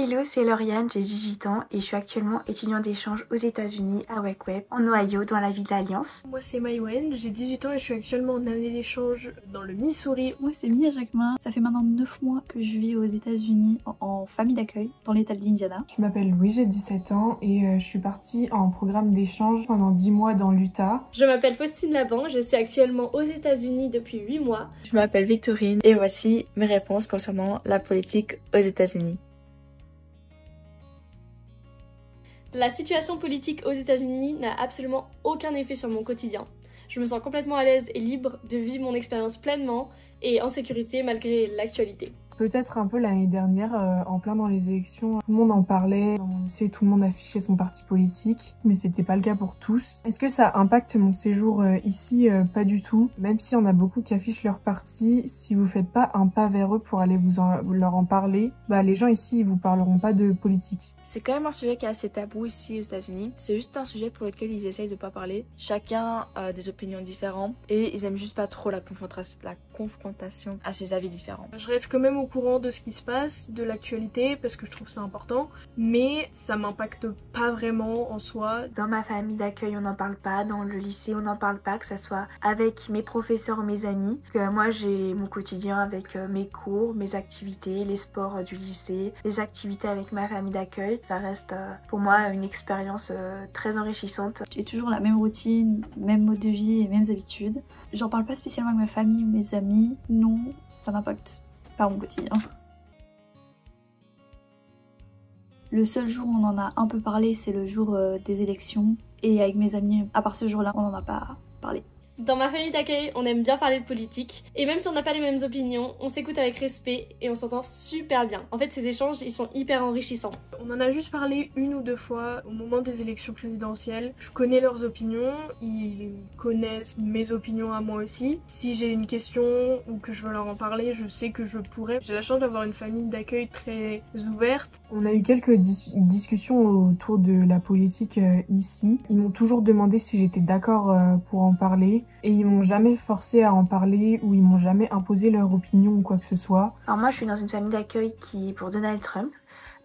Hello, c'est Lauriane, j'ai 18 ans et je suis actuellement étudiante d'échange aux États-Unis à Wake Web, en Ohio, dans la ville d'Alliance. Moi c'est Maïwen, j'ai 18 ans et je suis actuellement en année d'échange dans le Missouri. Moi c'est Mia Jacquemin, ça fait maintenant 9 mois que je vis aux États-Unis en famille d'accueil dans l'état de l'Indiana. Je m'appelle Louis, j'ai 17 ans et je suis partie en programme d'échange pendant 10 mois dans l'Utah. Je m'appelle Faustine Laban, je suis actuellement aux États-Unis depuis 8 mois. Je m'appelle Victorine et voici mes réponses concernant la politique aux États-Unis. La situation politique aux États-Unis n'a absolument aucun effet sur mon quotidien. Je me sens complètement à l'aise et libre de vivre mon expérience pleinement et en sécurité malgré l'actualité. Peut-être un peu l'année dernière, en plein dans les élections, tout le monde en parlait, dans mon lycée tout le monde affichait son parti politique, mais c'était pas le cas pour tous. Est-ce que ça impacte mon séjour ici? Pas du tout. Même si on a beaucoup qui affichent leur parti, si vous faites pas un pas vers eux pour aller leur en parler, les gens ici ils vous parleront pas de politique. C'est quand même un sujet qui est assez tabou ici aux États-Unis. C'est juste un sujet pour lequel ils essayent de pas parler. Chacun a des opinions différentes et ils aiment juste pas trop la confrontation à ses avis différents. Je reste quand même au courant de ce qui se passe, de l'actualité, parce que je trouve ça important, mais ça m'impacte pas vraiment en soi. Dans ma famille d'accueil, on n'en parle pas, dans le lycée, on n'en parle pas, que ça soit avec mes professeurs ou mes amis. Moi, j'ai mon quotidien avec mes cours, mes activités, les sports du lycée, les activités avec ma famille d'accueil. Ça reste pour moi une expérience très enrichissante. J'ai toujours la même routine, même mode de vie et mêmes habitudes. J'en parle pas spécialement avec ma famille ou mes amis. Non, ça m'impacte pas mon quotidien. Le seul jour où on en a un peu parlé, c'est le jour des élections. Et avec mes amis, à part ce jour-là, on n'en a pas parlé. Dans ma famille d'accueil, on aime bien parler de politique, et même si on n'a pas les mêmes opinions, on s'écoute avec respect et on s'entend super bien. En fait, ces échanges, ils sont hyper enrichissants. On en a juste parlé une ou deux fois au moment des élections présidentielles. Je connais leurs opinions, ils connaissent mes opinions à moi aussi. Si j'ai une question ou que je veux leur en parler, je sais que je pourrais. J'ai la chance d'avoir une famille d'accueil très ouverte. On a eu quelques discussions autour de la politique ici. Ils m'ont toujours demandé si j'étais d'accord pour en parler. Et ils m'ont jamais forcé à en parler ou ils m'ont jamais imposé leur opinion ou quoi que ce soit. Alors moi je suis dans une famille d'accueil qui est pour Donald Trump,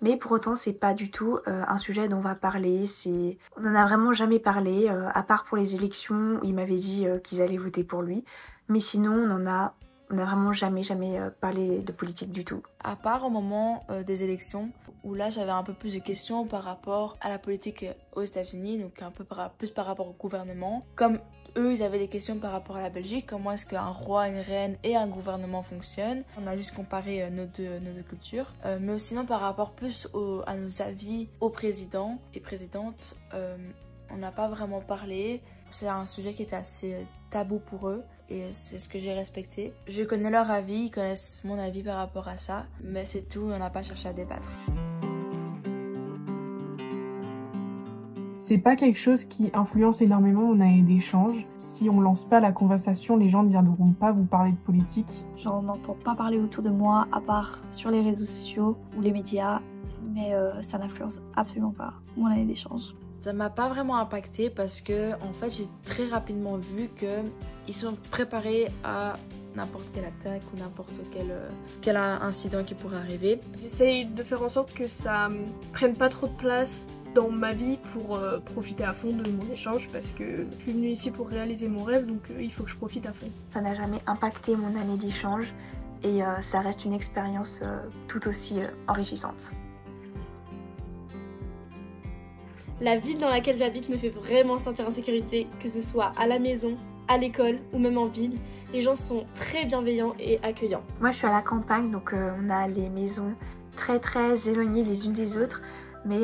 mais pour autant c'est pas du tout un sujet dont on va parler. On en a vraiment jamais parlé, à part pour les élections où il m'avait dit qu'ils allaient voter pour lui. Mais sinon on a vraiment jamais parlé de politique du tout. À part au moment des élections, où là j'avais un peu plus de questions par rapport à la politique aux États-Unis, donc un peu plus par rapport au gouvernement. Comme eux, ils avaient des questions par rapport à la Belgique, comment est-ce qu'un roi, une reine et un gouvernement fonctionnent. On a juste comparé nos deux cultures. Mais sinon, par rapport plus à nos avis aux présidents et présidentes, on n'a pas vraiment parlé. C'est un sujet qui était assez tabou pour eux et c'est ce que j'ai respecté. Je connais leur avis, ils connaissent mon avis par rapport à ça, mais c'est tout, on n'a pas cherché à débattre. C'est pas quelque chose qui influence énormément mon année d'échange. Si on lance pas la conversation, les gens ne viendront pas vous parler de politique. J'en entends pas parler autour de moi, à part sur les réseaux sociaux ou les médias, mais ça n'influence absolument pas mon année d'échange. Ça m'a pas vraiment impacté parce que en fait j'ai très rapidement vu qu'ils sont préparés à n'importe quelle attaque ou n'importe quel incident qui pourrait arriver. J'essaye de faire en sorte que ça prenne pas trop de place dans ma vie pour profiter à fond de mon échange parce que je suis venue ici pour réaliser mon rêve, donc il faut que je profite à fond. Ça n'a jamais impacté mon année d'échange et ça reste une expérience tout aussi enrichissante. La ville dans laquelle j'habite me fait vraiment sentir en sécurité, que ce soit à la maison, à l'école ou même en ville. Les gens sont très bienveillants et accueillants. Moi je suis à la campagne, donc on a les maisons très éloignées les unes des autres. Mais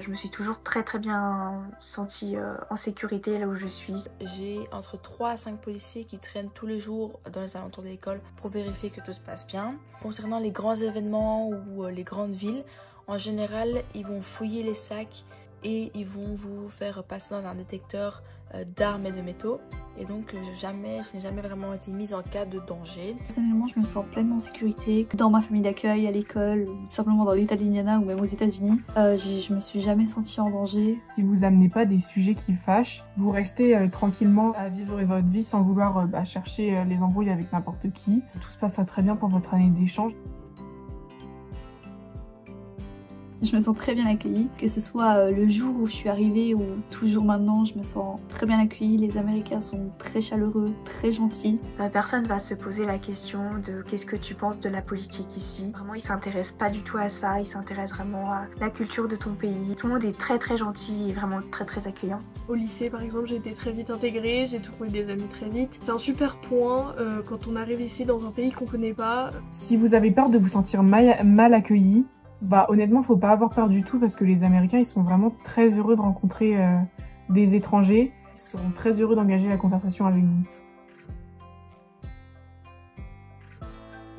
je me suis toujours très bien sentie en sécurité là où je suis. J'ai entre 3 à 5 policiers qui traînent tous les jours dans les alentours de l'école pour vérifier que tout se passe bien. Concernant les grands événements ou les grandes villes, en général, ils vont fouiller les sacs et ils vont vous faire passer dans un détecteur d'armes et de métaux. Et donc je n'ai jamais vraiment été mise en cas de danger. Personnellement, je me sens pleinement en sécurité dans ma famille d'accueil, à l'école, ou simplement dans l'état de l'Indiana ou même aux États-Unis. Je me suis jamais sentie en danger. Si vous amenez pas des sujets qui fâchent, vous restez tranquillement à vivre votre vie sans vouloir chercher les embrouilles avec n'importe qui. Tout se passera très bien pour votre année d'échange. Je me sens très bien accueillie, que ce soit le jour où je suis arrivée ou toujours maintenant, je me sens très bien accueillie. Les Américains sont très chaleureux, très gentils. Personne va se poser la question de qu'est-ce que tu penses de la politique ici. Vraiment, ils s'intéressent pas du tout à ça, ils s'intéressent vraiment à la culture de ton pays. Tout le monde est très très gentil et vraiment très très accueillant. Au lycée par exemple, j'ai été très vite intégrée, j'ai trouvé des amis très vite. C'est un super point quand on arrive ici dans un pays qu'on connaît pas. Si vous avez peur de vous sentir mal accueilli, bah honnêtement faut pas avoir peur du tout parce que les Américains ils sont vraiment très heureux de rencontrer des étrangers. Ils seront très heureux d'engager la conversation avec vous.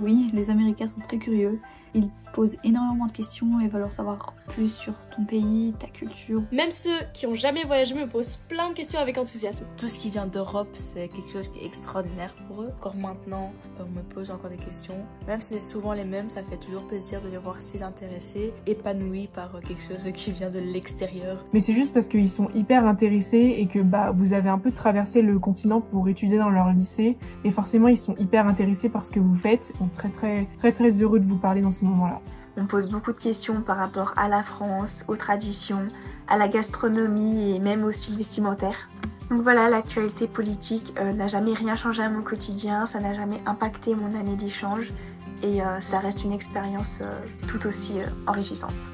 Oui, les Américains sont très curieux. Ils posent énormément de questions et veulent en savoir plus sur ton pays, ta culture. Même ceux qui ont jamais voyagé me posent plein de questions avec enthousiasme. Tout ce qui vient d'Europe, c'est quelque chose qui est extraordinaire pour eux. Encore maintenant, on me pose encore des questions. Même si c'est souvent les mêmes, ça fait toujours plaisir de les voir si intéressés, épanouis par quelque chose qui vient de l'extérieur. Mais c'est juste parce qu'ils sont hyper intéressés et que bah vous avez un peu traversé le continent pour étudier dans leur lycée et forcément ils sont hyper intéressés par ce que vous faites. Ils sont très heureux de vous parler dans ces moments-là. On pose beaucoup de questions par rapport à la France, aux traditions, à la gastronomie et même au style vestimentaire. Donc voilà, l'actualité politique n'a jamais rien changé à mon quotidien, ça n'a jamais impacté mon année d'échange et ça reste une expérience tout aussi enrichissante.